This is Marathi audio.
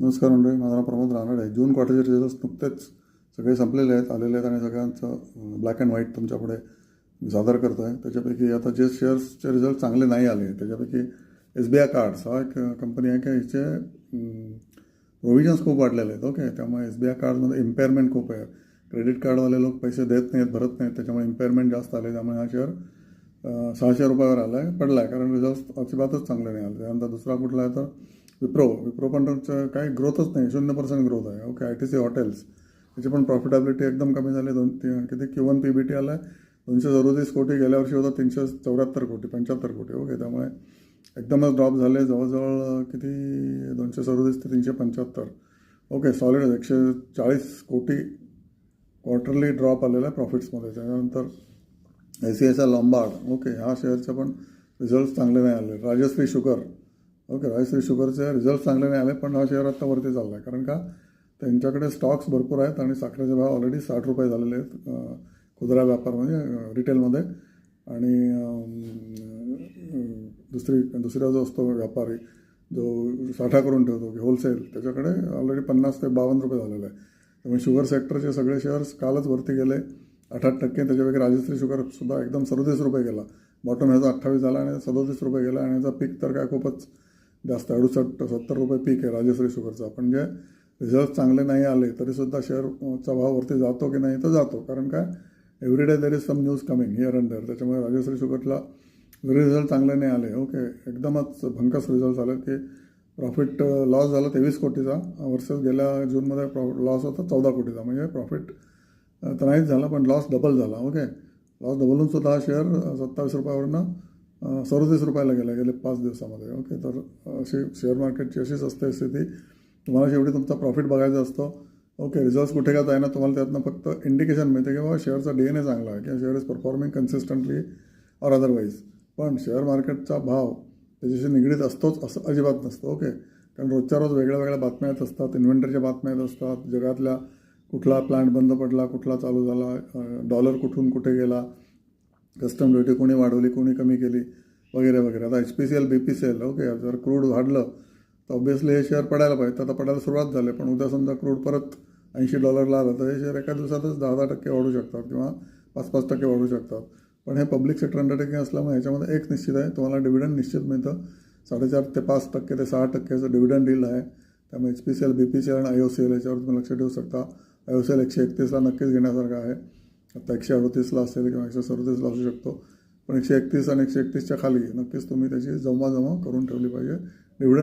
नमस्कार मंडळी, माझं नाव प्रमोद रानडे आहे. जून क्वार्टरचे रिझल्ट्स नुकतेच सगळे संपलेले आलेले आहेत आणि सगळ्यांचं ब्लॅक अँड व्हाईट तुमच्यापुढे सादर करतो आहे. त्याच्यापैकी आता जे शेअर्सचे रिझल्ट चांगले नाही आले त्याच्यापैकी SBI कार्ड्स हा एक कंपनी आहे की हिचे प्रोव्हिजन्स खूप वाढलेले आहेत. ओके, त्यामुळे SBI कार्डमध्ये इम्पेअरमेंट खूप आहे. क्रेडिट कार्डवाले लोक पैसे देत नाहीत, भरत नाहीत, त्याच्यामुळे इम्पेअरमेंट जास्त आले. त्यामुळे हा शेअर 600 रुपयावर आला आहे, पडला आहे, कारण रिझल्ट अजिबातच चांगले नाही आले. त्यानंतर दुसरा कुठला आहे तर विप्रो पण काही ग्रोथच नाही, 0% ग्रोथ आहे. ओके, ITC हॉटेल्स त्याची पण प्रॉफिटेबिलिटी एकदम कमी झाली. किती Q1 PBT आला आहे 237 कोटी, गेल्या वर्षी होता 374 कोटी, 75 कोटी. ओके, त्यामुळे एकदमच ड्रॉप झाले, जवळजवळ किती 237 ते 375. ओके, सॉलिड 140 कोटी क्वार्टरली ड्रॉप आलेला आहे प्रॉफिट्समध्ये. त्याच्यानंतर ICICI लॉम्बार्ड, ओके, ह्या शेअरचे पण रिझल्ट चांगले नाही आले. राजश्री शुगर, ओके, राजश्री शुगरचे रिझल्ट चांगले नाही आले, पण हा शेअर आत्ता वरती चालला आहे, कारण का त्यांच्याकडे स्टॉक्स भरपूर आहेत आणि साखरेचे भाव ऑलरेडी 60 रुपये झालेले आहेत खुदरा व्यापार म्हणजे रिटेलमध्ये. आणि दुसरा जो असतो व्यापारी जो साठा करून ठेवतो की होलसेल, त्याच्याकडे ऑलरेडी 50 ते 52 रुपये झालेलं आहे. त्यामुळे शुगर सेक्टरचे सगळे शेअर्स कालच वरती गेले 8%. त्याच्यापैकी राजश्री शुगरसुद्धा एकदम 37 रुपये गेला, बॉटम ह्याचा 28 झाला आणि 37 रुपये गेला. आणि याचा पीक तर काय खूपच जास्त 68-70 रुपये पीक आहे राजश्री शुगरचा. पण जे रिझल्ट चांगले नाही आले तरीसुद्धा शेअरचा भाव वरती जातो की नाही तर जातो, कारण काय everyday there is some news coming here and there. त्याच्यामुळे राजश्री शुगरला जरी रिझल्ट चांगले नाही आले, ओके, एकदमच भंकस रिझल्ट झाले की प्रॉफिट लॉस झाला 23 कोटीचा वर्सेस गेल्या जूनमध्ये लॉस होता 14 कोटीचा. म्हणजे प्रॉफिट तर नाहीच झाला, पण लॉस डबल झाला. ओके, लॉस डबलून सुद्धा हा शेअर 27 रुपयावरनं 37 रुपयाला गेले 5 दिवसामध्ये. ओके, तर अशी शेअर मार्केटची अशीच असते स्थिती. तुम्हाला शेवटी तुमचा प्रॉफिट बघायचा असतो. ओके, रिझल्ट्स कुठे का जाईना, तुम्हाला त्यातनं फक्त इंडिकेशन मिळते की बाबा शेअरचा DNA चांगला आहे किंवा share is performing consistently or otherwise. पण शेअर मार्केटचा भाव त्याच्याशी निगडीत असतोच असं अजिबात नसतं. ओके, कारण रोजच्या रोज वेगळ्या वेगळ्या बातम्या येत असतात, इन्व्हेंटरीच्या बातम्या येत असतात, जगातल्या कुठला प्लांट बंद पडला, कुठला चालू झाला, डॉलर कुठून कुठे गेला, कस्टम ड्युटी कोणी वाढवली, कोणी कमी केली, वगैरे वगैरे. आता HPCL BPCL, ओके, जर क्रूड वाढलं तर ऑब्व्हियसली हे शेअर पडायला पाहिजे. तर आता पडायला सुरुवात झाली, पण उद्या समजा क्रूड परत $80 आलं तर हे शेअर एका दिवसातच 10% वाढू शकतात किंवा 5% वाढू शकतात. पण हे पब्लिक सेक्टर अंडरटेकिंग असल्यामुळे ह्याच्यामध्ये एक निश्चित आहे, तुम्हाला डिव्हिडंड निश्चित मिळतं. 4.5 ते 5% ते 6%चं डिव्हिडंड डील आहे. त्यामुळे HPCL BPCL आणि IOCL याच्यावर तुम्ही लक्ष ठेवू शकता. IOCL 131ला नक्कीच घेण्यासारखं आहे. आता 138ला असेल किंवा 137ला असू शकतो, पण 131 आणि 131च्या खाली नक्कीच तुम्ही त्याची जमवाजमव करून ठेवली पाहिजे.